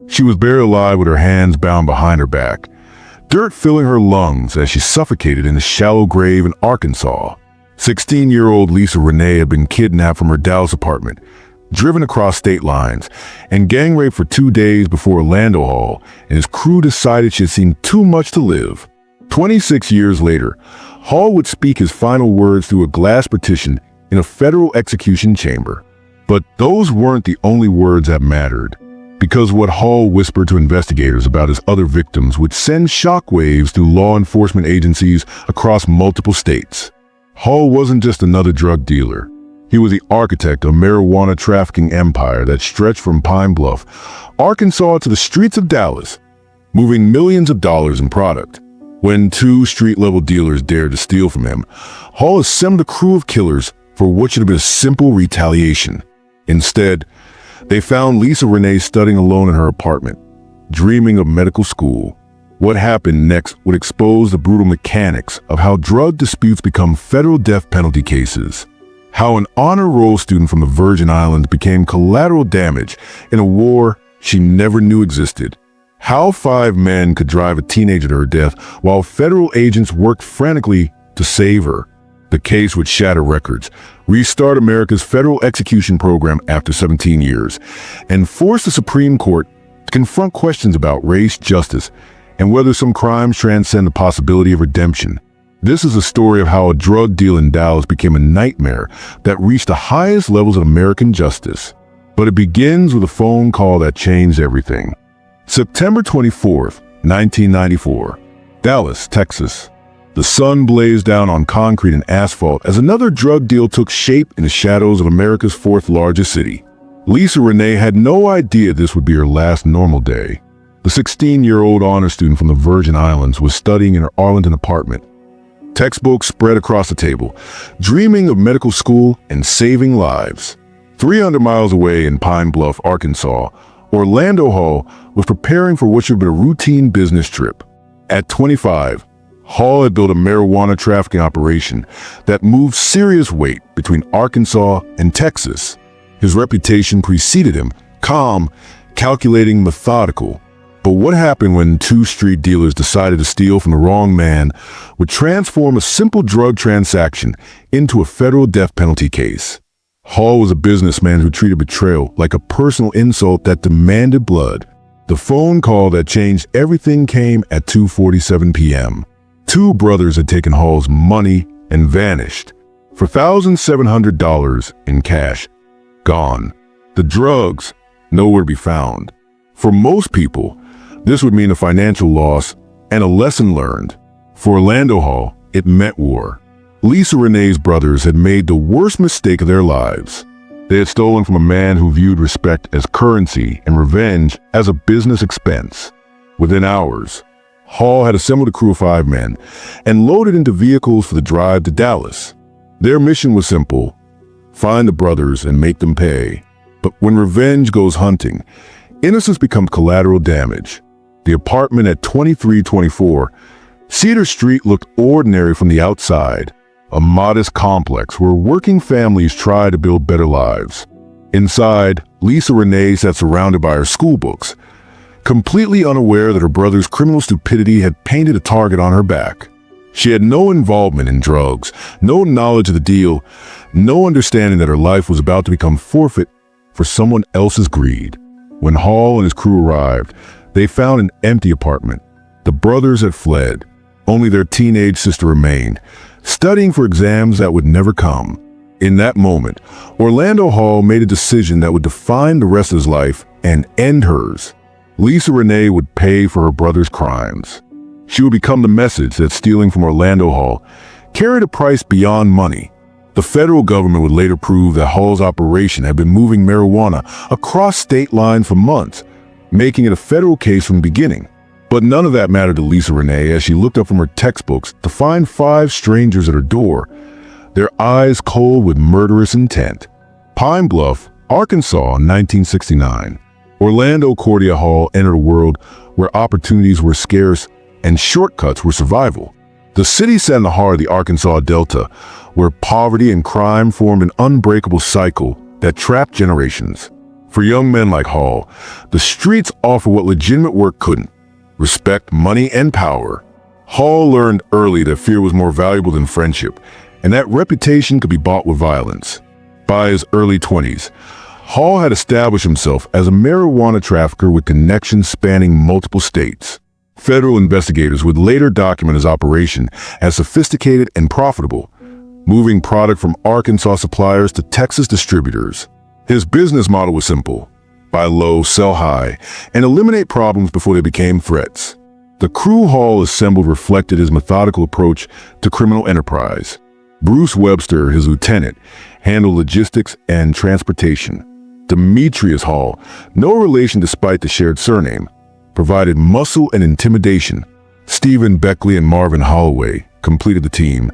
She was buried alive with her hands bound behind her back, dirt filling her lungs as she suffocated in a shallow grave in Arkansas. 16-year-old Lisa Renee had been kidnapped from her Dallas apartment, driven across state lines, and gang raped for 2 days before Orlando Hall and his crew decided she had seen too much to live. 26 years later, Hall would speak his final words through a glass partition in a federal execution chamber. But those weren't the only words that mattered, because what Hall whispered to investigators about his other victims would send shockwaves through law enforcement agencies across multiple states. Hall wasn't just another drug dealer. He was the architect of a marijuana trafficking empire that stretched from Pine Bluff, Arkansas to the streets of Dallas, moving millions of dollars in product. When 2 street-level dealers dared to steal from him, Hall assembled a crew of killers for what should have been a simple retaliation. Instead, they found Lisa Renee studying alone in her apartment, dreaming of medical school. What happened next would expose the brutal mechanics of how drug disputes become federal death penalty cases, how an honor roll student from the Virgin Islands became collateral damage in a war she never knew existed, how 5 men could drive a teenager to her death while federal agents worked frantically to save her. The case would shatter records, restart America's federal execution program after 17 years, and force the Supreme Court to confront questions about race, justice, and whether some crimes transcend the possibility of redemption. This is a story of how a drug deal in Dallas became a nightmare that reached the highest levels of American justice. But it begins with a phone call that changed everything. September 24th, 1994, Dallas, Texas. The sun blazed down on concrete and asphalt as another drug deal took shape in the shadows of America's 4th largest city. Lisa Renee had no idea this would be her last normal day. The 16-year-old honor student from the Virgin Islands was studying in her Arlington apartment, textbooks spread across the table, dreaming of medical school and saving lives. 300 miles away in Pine Bluff, Arkansas, Orlando Hall was preparing for what should have been a routine business trip. At 25, Hall had built a marijuana trafficking operation that moved serious weight between Arkansas and Texas. His reputation preceded him, calm, calculating, methodical. But what happened when 2 street dealers decided to steal from the wrong man would transform a simple drug transaction into a federal death penalty case. Hall was a businessman who treated betrayal like a personal insult that demanded blood. The phone call that changed everything came at 2:47 p.m. 2 brothers had taken Hall's money and vanished, for $1,700 in cash. Gone. The drugs, nowhere to be found. For most people, this would mean a financial loss and a lesson learned. For Orlando Hall, it meant war. Lisa Renee's brothers had made the worst mistake of their lives. They had stolen from a man who viewed respect as currency and revenge as a business expense. Within hours, Hall had assembled a crew of 5 men and loaded into vehicles for the drive to Dallas. Their mission was simple: find the brothers and make them pay. But when revenge goes hunting, innocence becomes collateral damage. The apartment at 2324 Cedar Street looked ordinary from the outside, a modest complex where working families try to build better lives. Inside, Lisa Renee sat surrounded by her school books, completely unaware that her brother's criminal stupidity had painted a target on her back. She had no involvement in drugs, no knowledge of the deal, no understanding that her life was about to become forfeit for someone else's greed. When Hall and his crew arrived, they found an empty apartment. The brothers had fled. Only their teenage sister remained, studying for exams that would never come. In that moment, Orlando Hall made a decision that would define the rest of his life and end hers. Lisa Renee would pay for her brother's crimes. She would become the message that stealing from Orlando Hall carried a price beyond money. The federal government would later prove that Hall's operation had been moving marijuana across state lines for months, making it a federal case from the beginning. But none of that mattered to Lisa Renee as she looked up from her textbooks to find 5 strangers at her door, their eyes cold with murderous intent. Pine Bluff, Arkansas, 1969. Orlando Cordia Hall entered a world where opportunities were scarce and shortcuts were survival. The city sat in the heart of the Arkansas Delta, where poverty and crime formed an unbreakable cycle that trapped generations. For young men like Hall, the streets offer what legitimate work couldn't: respect, money, and power. Hall learned early that fear was more valuable than friendship, and that reputation could be bought with violence. By his early 20s, Hall had established himself as a marijuana trafficker with connections spanning multiple states. Federal investigators would later document his operation as sophisticated and profitable, moving product from Arkansas suppliers to Texas distributors. His business model was simple: buy low, sell high, and eliminate problems before they became threats. The crew Hall assembled reflected his methodical approach to criminal enterprise. Bruce Webster, his lieutenant, handled logistics and transportation. Demetrius Hall, no relation despite the shared surname, provided muscle and intimidation. Stephen Beckley and Marvin Holloway completed the team,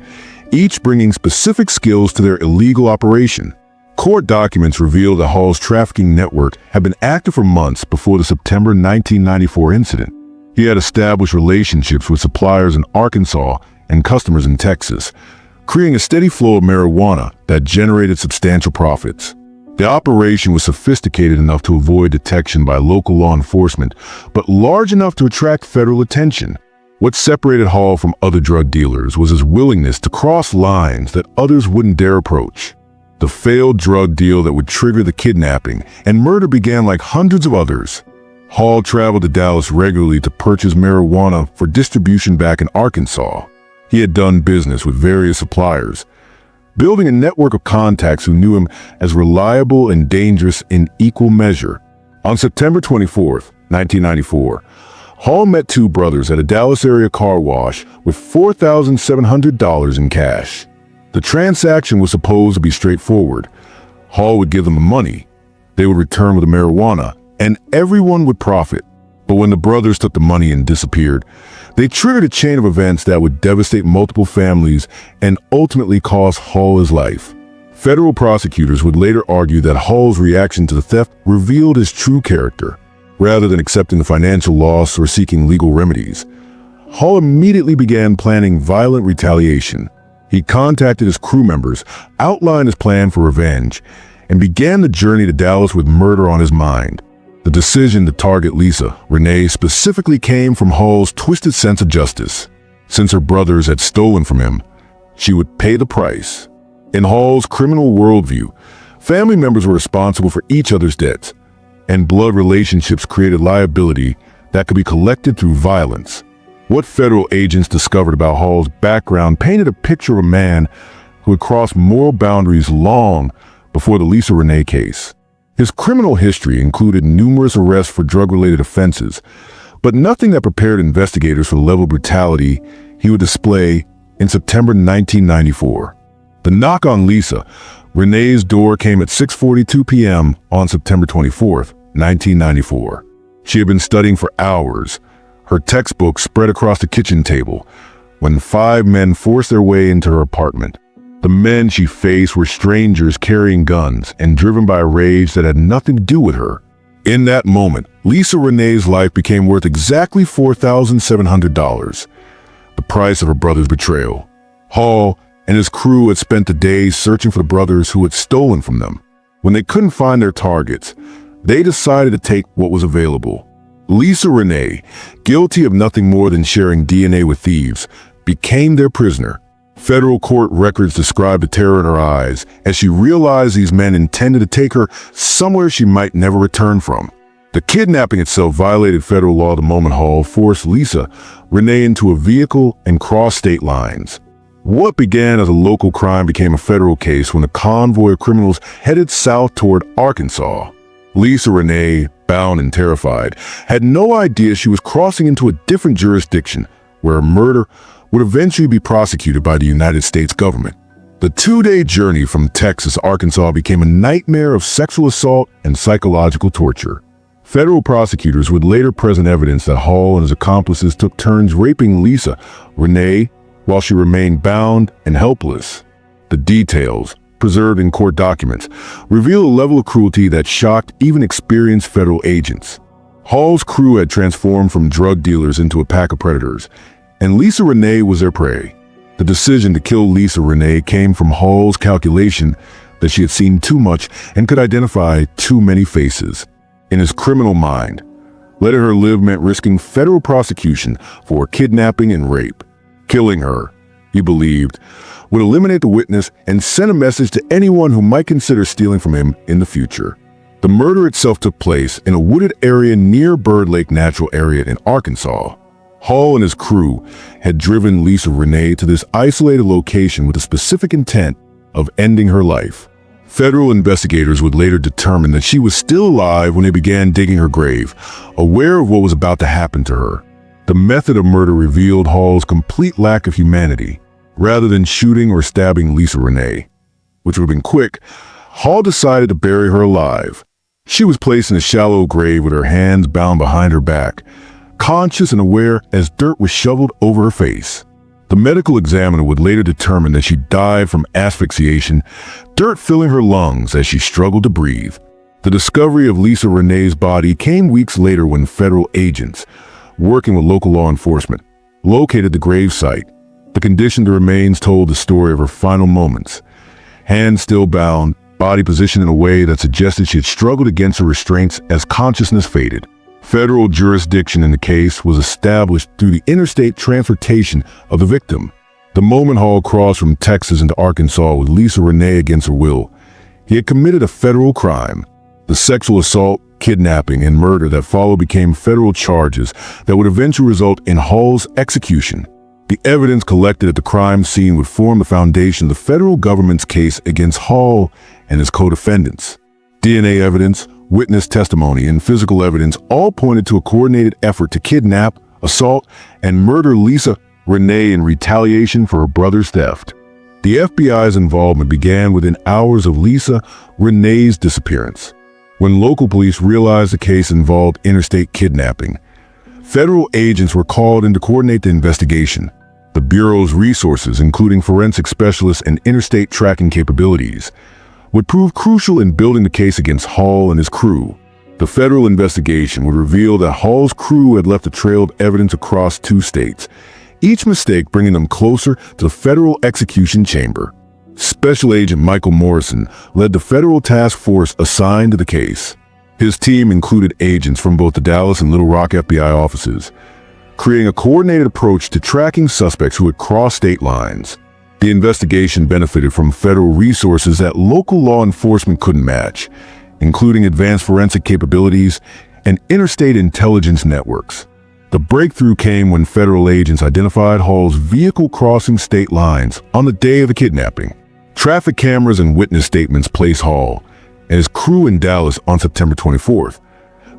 each bringing specific skills to their illegal operation. Court documents reveal that Hall's trafficking network had been active for months before the September 1994 incident. He had established relationships with suppliers in Arkansas and customers in Texas, creating a steady flow of marijuana that generated substantial profits. The operation was sophisticated enough to avoid detection by local law enforcement, but large enough to attract federal attention. What separated Hall from other drug dealers was his willingness to cross lines that others wouldn't dare approach. The failed drug deal that would trigger the kidnapping and murder began like hundreds of others. Hall traveled to Dallas regularly to purchase marijuana for distribution back in Arkansas. He had done business with various suppliers, building a network of contacts who knew him as reliable and dangerous in equal measure. On September 24, 1994, Hall met two brothers at a Dallas area car wash with $4,700 in cash. The transaction was supposed to be straightforward. Hall would give them the money, they would return with the marijuana, and everyone would profit. But when the brothers took the money and disappeared, they triggered a chain of events that would devastate multiple families and ultimately cost Hall his life. Federal prosecutors would later argue that Hall's reaction to the theft revealed his true character. Rather than accepting the financial loss or seeking legal remedies, Hall immediately began planning violent retaliation. He contacted his crew members, outlined his plan for revenge, and began the journey to Dallas with murder on his mind. The decision to target Lisa Renee specifically came from Hall's twisted sense of justice. Since her brothers had stolen from him, she would pay the price. In Hall's criminal worldview, family members were responsible for each other's debts, and blood relationships created liability that could be collected through violence. What federal agents discovered about Hall's background painted a picture of a man who had crossed moral boundaries long before the Lisa Renee case. His criminal history included numerous arrests for drug-related offenses, but nothing that prepared investigators for the level of brutality he would display in September 1994. The knock on Lisa Renee's door came at 6:42 p.m. on September 24, 1994. She had been studying for hours, her textbook spread across the kitchen table, when 5 men forced their way into her apartment. The men she faced were strangers carrying guns and driven by a rage that had nothing to do with her. In that moment, Lisa Renee's life became worth exactly $4,700, the price of her brother's betrayal. Hall and his crew had spent the days searching for the brothers who had stolen from them. When they couldn't find their targets, they decided to take what was available. Lisa Renee, guilty of nothing more than sharing DNA with thieves, became their prisoner. Federal court records describe the terror in her eyes as she realized these men intended to take her somewhere she might never return from. The kidnapping itself violated federal law the moment Hall forced Lisa Renee into a vehicle and crossed state lines. What began as a local crime became a federal case when a convoy of criminals headed south toward Arkansas. Lisa Renee, bound and terrified, had no idea she was crossing into a different jurisdiction where a murder would eventually be prosecuted by the United States government. The 2-day journey from Texas to Arkansas became a nightmare of sexual assault and psychological torture. Federal prosecutors would later present evidence that Hall and his accomplices took turns raping Lisa Renee while she remained bound and helpless. The details, preserved in court documents, reveal a level of cruelty that shocked even experienced federal agents. Hall's crew had transformed from drug dealers into a pack of predators, and Lisa Renee was their prey. The decision to kill Lisa Renee came from Hall's calculation that she had seen too much and could identify too many faces. In his criminal mind, letting her live meant risking federal prosecution for kidnapping and rape. Killing her, he believed, would eliminate the witness and send a message to anyone who might consider stealing from him in the future. The murder itself took place in a wooded area near Bird Lake Natural Area in Arkansas. Hall and his crew had driven Lisa Renee to this isolated location with the specific intent of ending her life. Federal investigators would later determine that she was still alive when they began digging her grave, aware of what was about to happen to her. The method of murder revealed Hall's complete lack of humanity. Rather than shooting or stabbing Lisa Renee, which would have been quick, Hall decided to bury her alive. She was placed in a shallow grave with her hands bound behind her back, conscious and aware as dirt was shoveled over her face. The medical examiner would later determine that she died from asphyxiation, dirt filling her lungs as she struggled to breathe. The discovery of Lisa Renee's body came weeks later when federal agents, working with local law enforcement, located the grave site. The condition of the remains told the story of her final moments. Hands still bound, body positioned in a way that suggested she had struggled against her restraints as consciousness faded. Federal jurisdiction in the case was established through the interstate transportation of the victim. The moment Hall crossed from Texas into Arkansas with Lisa Renee against her will, he had committed a federal crime. The sexual assault, kidnapping, and murder that followed became federal charges that would eventually result in Hall's execution. The evidence collected at the crime scene would form the foundation of the federal government's case against Hall and his co-defendants. DNA evidence, witness testimony, and physical evidence all pointed to a coordinated effort to kidnap, assault, and murder Lisa Renee in retaliation for her brother's theft. The FBI's involvement began within hours of Lisa Renee's disappearance. When local police realized the case involved interstate kidnapping, federal agents were called in to coordinate the investigation. The Bureau's resources, including forensic specialists and interstate tracking capabilities, would prove crucial in building the case against Hall and his crew. The federal investigation would reveal that Hall's crew had left a trail of evidence across 2 states, each mistake bringing them closer to the federal execution chamber. Special Agent Michael Morrison led the federal task force assigned to the case. His team included agents from both the Dallas and Little Rock FBI offices, creating a coordinated approach to tracking suspects who had crossed state lines. The investigation benefited from federal resources that local law enforcement couldn't match, including advanced forensic capabilities and interstate intelligence networks. The breakthrough came when federal agents identified Hall's vehicle crossing state lines on the day of the kidnapping. Traffic cameras and witness statements placed Hall and his crew in Dallas on September 24th,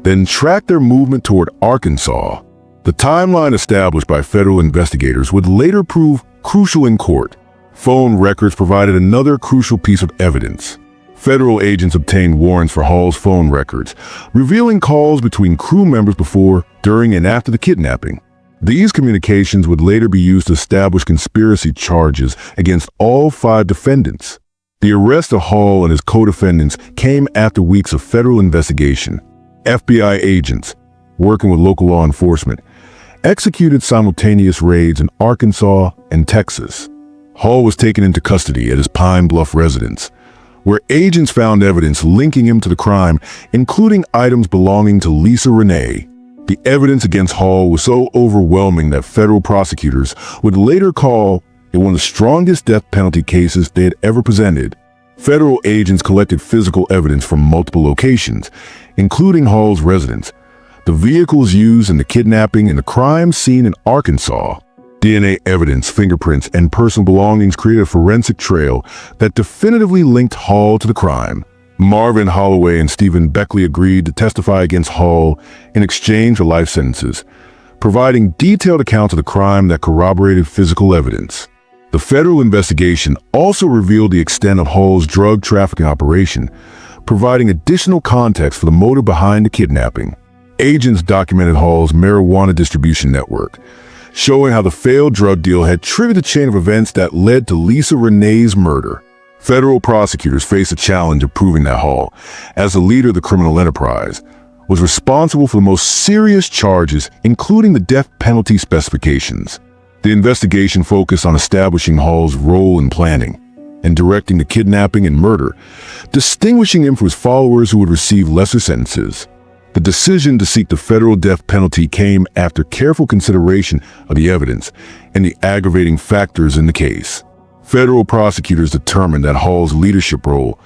then tracked their movement toward Arkansas. The timeline established by federal investigators would later prove crucial in court. Phone records provided another crucial piece of evidence. Federal agents obtained warrants for Hall's phone records, revealing calls between crew members before, during, and after the kidnapping. These communications would later be used to establish conspiracy charges against all 5 defendants. The arrest of Hall and his co-defendants came after weeks of federal investigation. FBI agents, working with local law enforcement, executed simultaneous raids in Arkansas and Texas. Hall was taken into custody at his Pine Bluff residence, where agents found evidence linking him to the crime, including items belonging to Lisa Renee. The evidence against Hall was so overwhelming that federal prosecutors would later call it one of the strongest death penalty cases they had ever presented. Federal agents collected physical evidence from multiple locations, including Hall's residence, the vehicles used in the kidnapping, and the crime scene in Arkansas. DNA evidence, fingerprints, and personal belongings created a forensic trail that definitively linked Hall to the crime. Marvin Holloway and Stephen Beckley agreed to testify against Hall in exchange for life sentences, providing detailed accounts of the crime that corroborated physical evidence. The federal investigation also revealed the extent of Hall's drug trafficking operation, providing additional context for the motive behind the kidnapping. Agents documented Hall's marijuana distribution network, showing how the failed drug deal had triggered the chain of events that led to Lisa Renee's murder. Federal prosecutors faced a challenge of proving that Hall, as the leader of the criminal enterprise, was responsible for the most serious charges, including the death penalty specifications. The investigation focused on establishing Hall's role in planning, and directing the kidnapping and murder, distinguishing him from his followers who would receive lesser sentences. The decision to seek the federal death penalty came after careful consideration of the evidence and the aggravating factors in the case. Federal prosecutors determined that Hall's leadership role,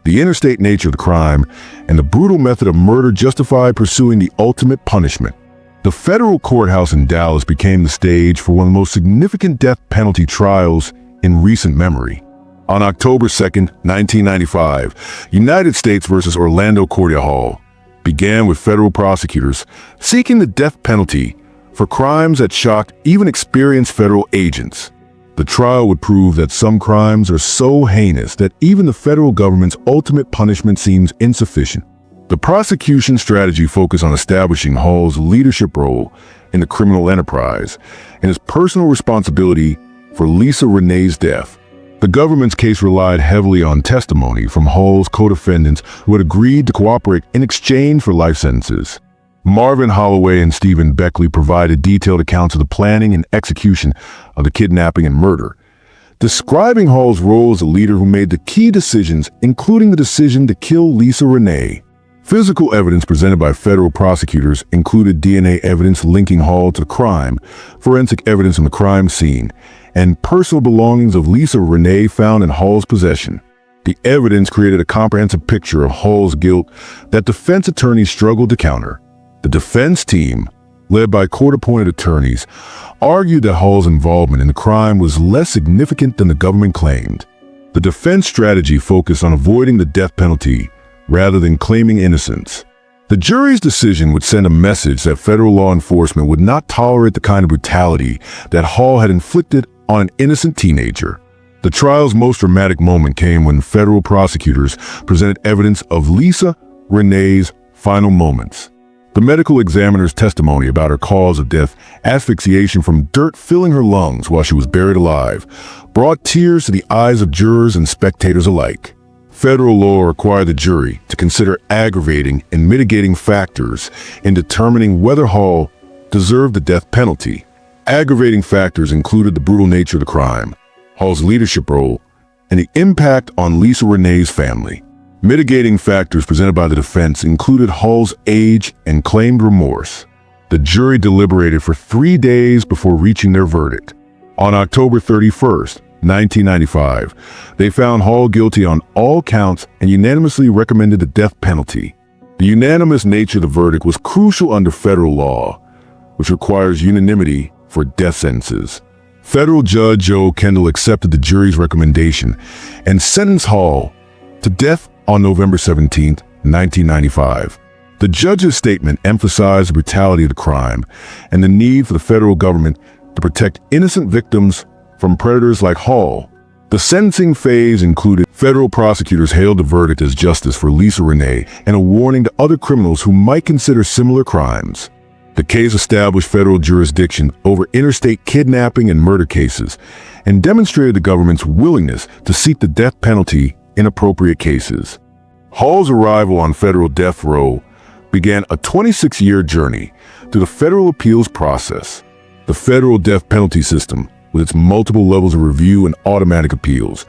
the interstate nature of the crime, and the brutal method of murder justified pursuing the ultimate punishment. The federal courthouse in Dallas became the stage for one of the most significant death penalty trials in recent memory. On October 2, 1995, United States versus Orlando Cordia Hall began with federal prosecutors seeking the death penalty for crimes that shocked even experienced federal agents. The trial would prove that some crimes are so heinous that even the federal government's ultimate punishment seems insufficient. The prosecution strategy focused on establishing Hall's leadership role in the criminal enterprise and his personal responsibility for Lisa Renee's death. The government's case relied heavily on testimony from Hall's co-defendants who had agreed to cooperate in exchange for life sentences. Marvin Holloway and Stephen Beckley provided detailed accounts of the planning and execution of the kidnapping and murder, describing Hall's role as a leader who made the key decisions, including the decision to kill Lisa Renee. Physical evidence presented by federal prosecutors included DNA evidence linking Hall to the crime, forensic evidence from the crime scene, and personal belongings of Lisa Renee found in Hall's possession. The evidence created a comprehensive picture of Hall's guilt that defense attorneys struggled to counter. The defense team, led by court-appointed attorneys, argued that Hall's involvement in the crime was less significant than the government claimed. The defense strategy focused on avoiding the death penalty rather than claiming innocence. The jury's decision would send a message that federal law enforcement would not tolerate the kind of brutality that Hall had inflicted on an innocent teenager. The trial's most dramatic moment came when federal prosecutors presented evidence of Lisa Renee's final moments. The medical examiner's testimony about her cause of death, asphyxiation from dirt filling her lungs while she was buried alive, brought tears to the eyes of jurors and spectators alike. Federal law required the jury to consider aggravating and mitigating factors in determining whether Hall deserved the death penalty. Aggravating factors included the brutal nature of the crime, Hall's leadership role, and the impact on Lisa Renee's family. Mitigating factors presented by the defense included Hall's age and claimed remorse. The jury deliberated for 3 days before reaching their verdict. On October 31st, 1995, they found Hall guilty on all counts and unanimously recommended the death penalty. The unanimous nature of the verdict was crucial under federal law, which requires unanimity for death sentences. Federal Judge Joe Kendall accepted the jury's recommendation and sentenced Hall to death on November 17, 1995. The judge's statement emphasized the brutality of the crime and the need for the federal government to protect innocent victims from predators like Hall. The sentencing phase included federal prosecutors hailed the verdict as justice for Lisa Renee and a warning to other criminals who might consider similar crimes. The case established federal jurisdiction over interstate kidnapping and murder cases and demonstrated the government's willingness to seek the death penalty in appropriate cases. Hall's arrival on federal death row began a 26-year journey through the federal appeals process. The federal death penalty system, with its multiple levels of review and automatic appeals,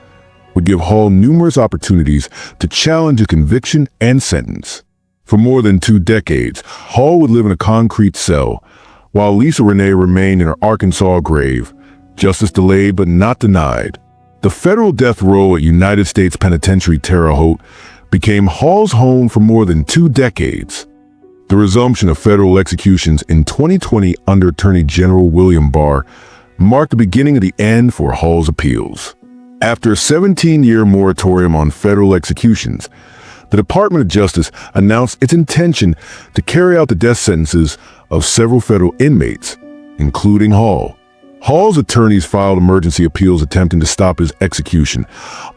would give Hall numerous opportunities to challenge a conviction and sentence. For more than 2 decades, Hall would live in a concrete cell, while Lisa Renee remained in her Arkansas grave, justice delayed but not denied. The federal death row at United States Penitentiary Terre Haute became Hall's home for more than 2 decades. The resumption of federal executions in 2020 under Attorney General William Barr marked the beginning of the end for Hall's appeals. After a 17-year moratorium on federal executions, the Department of Justice announced its intention to carry out the death sentences of several federal inmates, including Hall. Hall's attorneys filed emergency appeals attempting to stop his execution,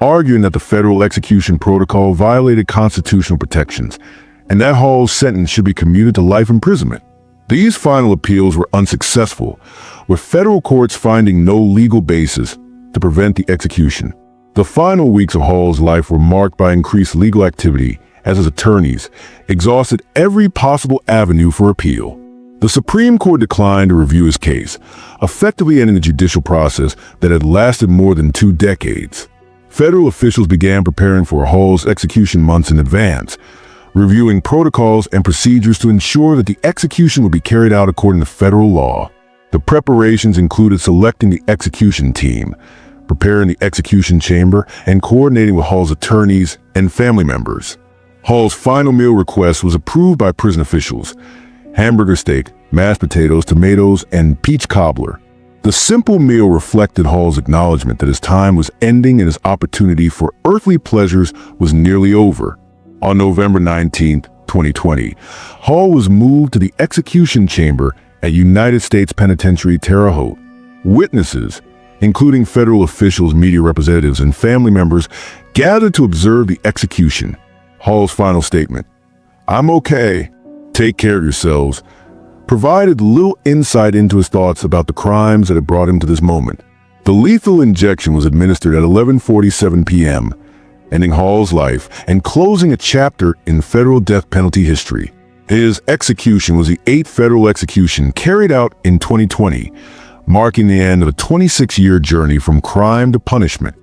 arguing that the federal execution protocol violated constitutional protections and that Hall's sentence should be commuted to life imprisonment. These final appeals were unsuccessful, with federal courts finding no legal basis to prevent the execution. The final weeks of Hall's life were marked by increased legal activity as his attorneys exhausted every possible avenue for appeal. The Supreme Court declined to review his case, effectively ending the judicial process that had lasted more than 2 decades. Federal officials began preparing for Hall's execution months in advance, reviewing protocols and procedures to ensure that the execution would be carried out according to federal law. The preparations included selecting the execution team, preparing the execution chamber, and coordinating with Hall's attorneys and family members. Hall's final meal request was approved by prison officials: hamburger steak, mashed potatoes, tomatoes, and peach cobbler. The simple meal reflected Hall's acknowledgement that his time was ending and his opportunity for earthly pleasures was nearly over. On November 19, 2020, Hall was moved to the execution chamber at United States Penitentiary Terre Haute. Witnesses, including federal officials, media representatives, and family members, gathered to observe the execution. Hall's final statement, "I'm okay, take care of yourselves," provided little insight into his thoughts about the crimes that had brought him to this moment. The lethal injection was administered at 11:47 p.m., ending Hall's life and closing a chapter in federal death penalty history. His execution was the 8th federal execution carried out in 2020, marking the end of a 26-year journey from crime to punishment.